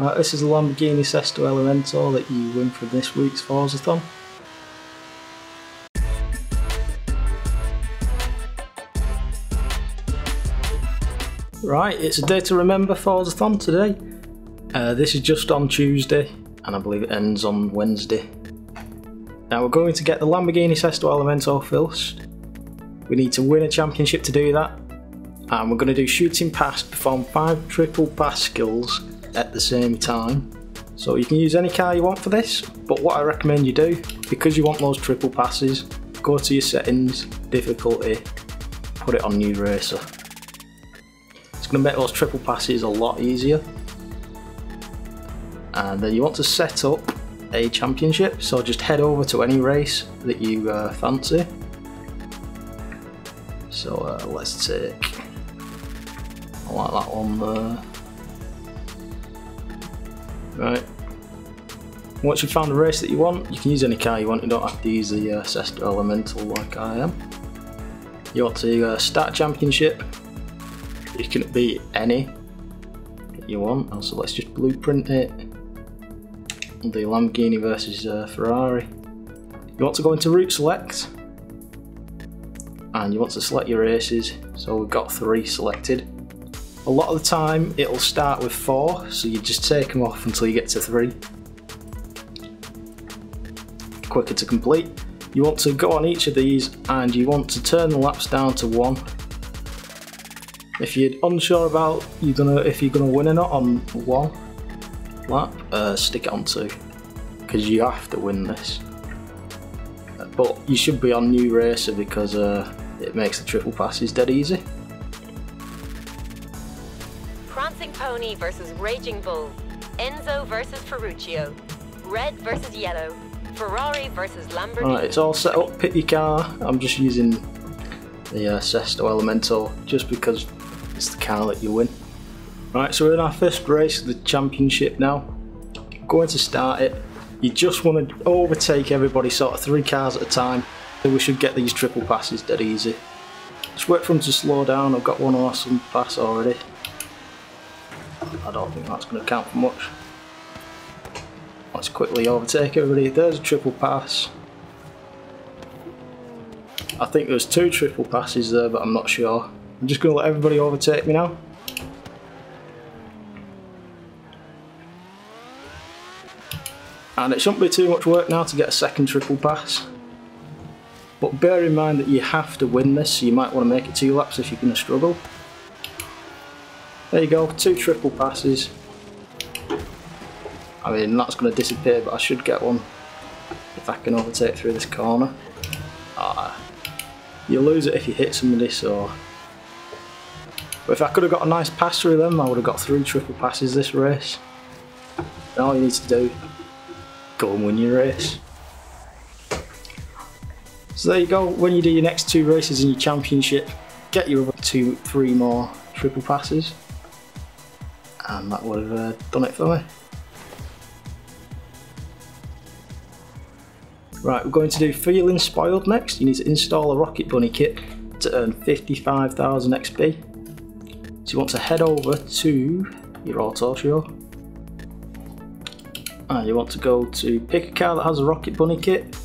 This is the Lamborghini Sesto Elemento that you win from this week's Forzathon. Right, it's a day to remember Forzathon today. This is just on Tuesday and I believe it ends on Wednesday. Now we're going to get the Lamborghini Sesto Elemento first. We need to win a championship to do that. And we're going to do shooting past, perform 5 triple pass skills at the same time. So you can use any car you want for this, but what I recommend you do, because you want those triple passes, go to your settings, difficulty, put it on New Racer. It's going to make those triple passes a lot easier. And then you want to set up a championship, so just head over to any race that you fancy. So let's take, I like that one there. Right, once you've found a race that you want, you can use any car you want, you don't have to use the Sesto Elemental like I am. You want to start a championship, you can beat any that you want, so let's just blueprint it. The Lamborghini versus Ferrari. You want to go into route select, and you want to select your races, so we've got 3 selected. A lot of the time it'll start with 4, so you just take them off until you get to 3. Quicker to complete. You want to go on each of these and you want to turn the laps down to 1. If you're unsure about if you're gonna win or not on 1 lap, stick it on 2, because you have to win this. But you should be on New Racer because it makes the triple passes dead easy. Prancing Pony versus Raging Bull, Enzo versus Ferruccio, Red versus Yellow, Ferrari versus Lamborghini. Right, it's all set up, pick your car. I'm just using the Sesto Elemento just because it's the car that you win. Right, so we're in our first race of the championship now. I'm going to start it. You just want to overtake everybody, sort of 3 cars at a time. So we should get these triple passes dead easy. Just wait for them to slow down. I've got one awesome pass already. I don't think that's going to count for much. Let's quickly overtake everybody. There's a triple pass. I think there's 2 triple passes there, but I'm not sure. I'm just going to let everybody overtake me now. And it shouldn't be too much work now to get a second triple pass. But bear in mind that you have to win this, so you might want to make it 2 laps if you're going to struggle. There you go, 2 triple passes. I mean, that's going to disappear, but I should get one if I can overtake through this corner. You lose it if you hit somebody, so... But if I could have got a nice pass through them, I would have got 3 triple passes this race. And all you need to do, go and win your race. So there you go, when you do your next 2 races in your championship, get your other 2-3 more triple passes. And that would have done it for me. Right, we're going to do Feeling Spoiled next. You need to install a Rocket Bunny kit to earn 55,000 XP. So you want to head over to your auto show. And you want to go to pick a car that has a Rocket Bunny kit.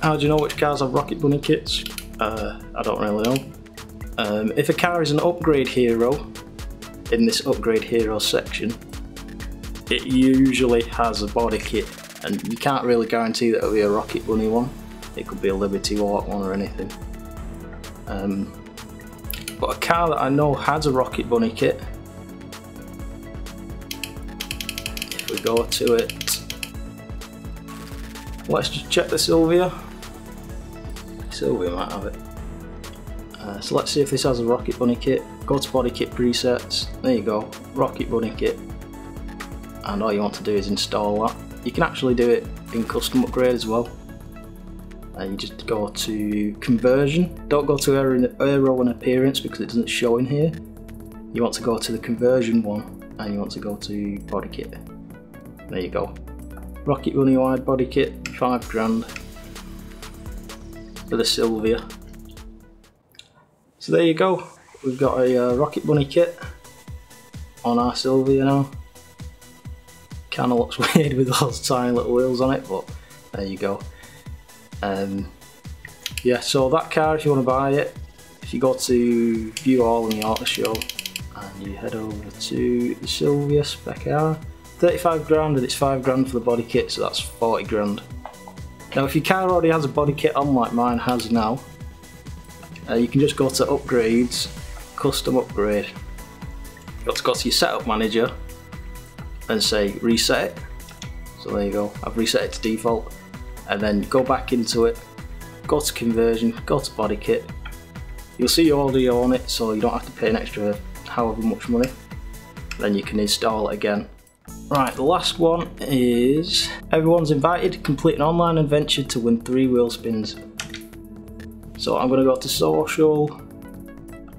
How do you know which cars have Rocket Bunny kits? I don't really know. If a car is an upgrade hero, in this upgrade hero section, it usually has a body kit, and you can't really guarantee that it'll be a Rocket Bunny one. It could be a Liberty Walk one or anything. But a car that I know has a Rocket Bunny kit, if we go to it, let's just check the Silvia. Silvia might have it. So let's see if this has a Rocket Bunny kit. Go to body kit presets, there you go, Rocket Bunny kit. And all you want to do is install that. You can actually do it in custom upgrade as well. You just go to conversion, don't go to aero and appearance because it doesn't show in here. You want to go to the conversion one and you want to go to body kit. There you go. Rocket Bunny wide body kit, 5 grand for the Silvia. So there you go, we've got a Rocket Bunny kit on our Silvia now. Kind of looks weird with those tiny little wheels on it, but there you go. Yeah, so that car, if you want to buy it, if you go to View All in the Auto Show and you head over to the Silvia Spec-R, 35 grand, and it's 5 grand for the body kit, so that's 40 grand. Now if your car already has a body kit on like mine has now, you can just go to Upgrades, Custom Upgrade. You've got to go to your Setup Manager and say Reset it. So there you go, I've reset it to default. And then go back into it, go to Conversion, go to Body Kit. You'll see you already own it, so you don't have to pay an extra however much money. Then you can install it again. Right, the last one is everyone's invited, complete an online adventure to win 3 wheel spins. So I'm going to go to Social,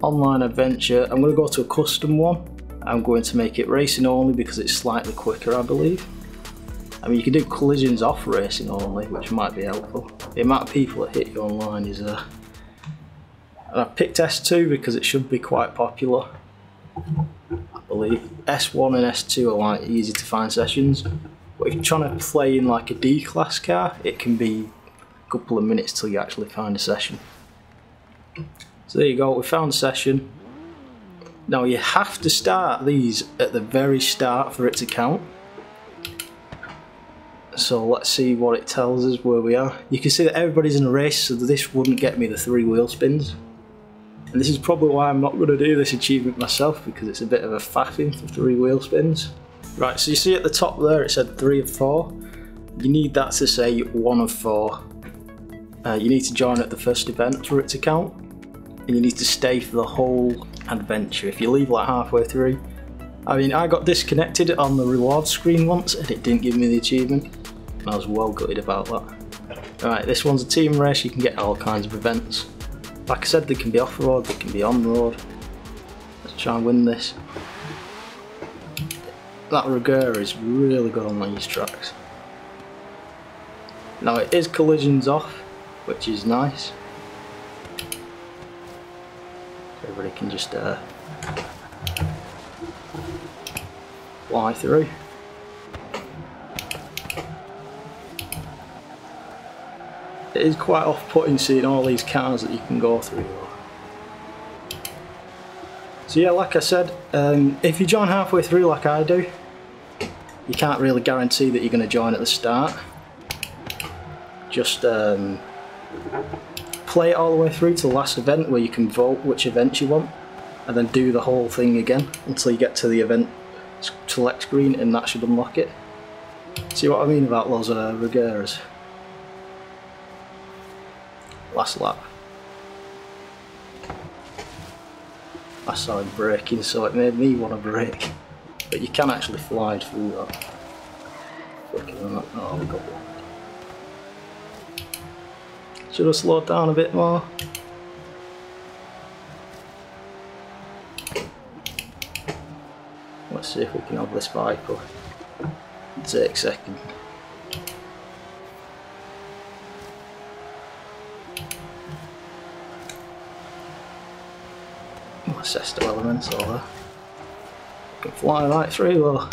Online Adventure. I'm going to go to a custom one. I'm going to make it racing only because it's slightly quicker, I believe. I mean, you can do collisions off racing only, which might be helpful. The amount of people that hit you online is and I've picked S2 because it should be quite popular. I believe S1 and S2 are like easy to find sessions, but if you're trying to play in like a D-class car, it can be a couple of minutes till you actually find a session. So there you go, we found a session. Now you have to start these at the very start for it to count. So let's see what it tells us where we are. You can see that everybody's in a race, so this wouldn't get me the 3 wheel spins. And this is probably why I'm not going to do this achievement myself, because it's a bit of a faffing for 3 wheel spins. Right, so you see at the top there it said 3 of 4. You need that to say 1 of 4. You need to join at the first event for it to count. And you need to stay for the whole adventure. If you leave like halfway through, I mean, I got disconnected on the reward screen once and it didn't give me the achievement. And I was well gutted about that. Right, this one's a team race, you can get all kinds of events. Like I said, they can be off-road, they can be on-road. Let's try and win this. That Regura is really good on these tracks. Now it is collisions off, which is nice. Everybody can just fly through. It is quite off-putting seeing all these cars that you can go through. So yeah, like I said, if you join halfway through like I do, you can't really guarantee that you're going to join at the start. Just play it all the way through to the last event where you can vote which event you want, and then do the whole thing again until you get to the event select screen, and that should unlock it. See what I mean about those Reguras? Last lap. I saw him braking, so it made me want to brake. But you can actually fly through that. Quicker than that. Oh, we got one. Should have slowed down a bit more. Let's see if we can have this bike up. Take second. Sesto Elemento there. Can fly right through though.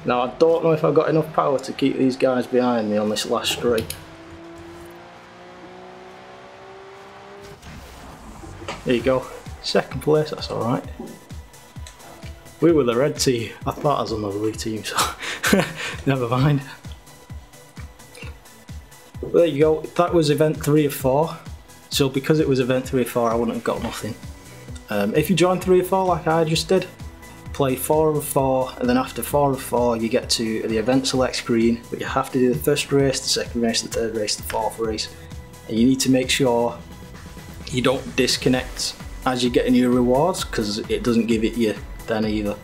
Now I don't know if I've got enough power to keep these guys behind me on this last straight. There you go. Second place, that's alright. We were the red team. I thought I was on the blue team, so never mind. But there you go, that was event 3 of 4. So because it was event 3 of 4, I wouldn't have got nothing. If you join 3 of 4 like I just did, play 4 of 4, and then after 4 of 4 you get to the event select screen, but you have to do the first race, the second race, the third race, the fourth race. And you need to make sure you don't disconnect as you're getting your rewards, because it doesn't give it you then either.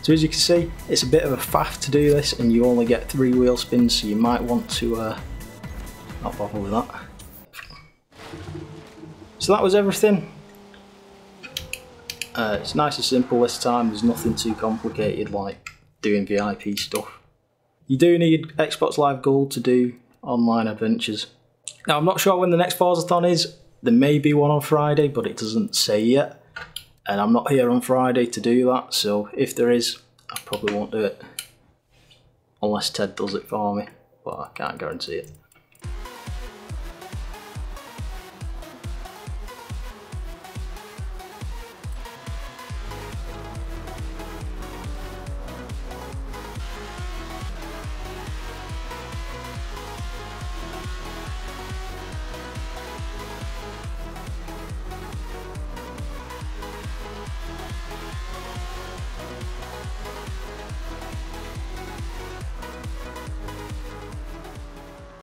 So as you can see, it's a bit of a faff to do this, and you only get 3 wheel spins, so you might want to not bother with that. So that was everything. It's nice and simple this time, there's nothing too complicated like doing VIP stuff. You do need Xbox Live Gold to do online adventures. Now I'm not sure when the next Forzathon is, there may be one on Friday, but it doesn't say yet. and I'm not here on Friday to do that, so if there is, I probably won't do it. Unless Ted does it for me, but I can't guarantee it.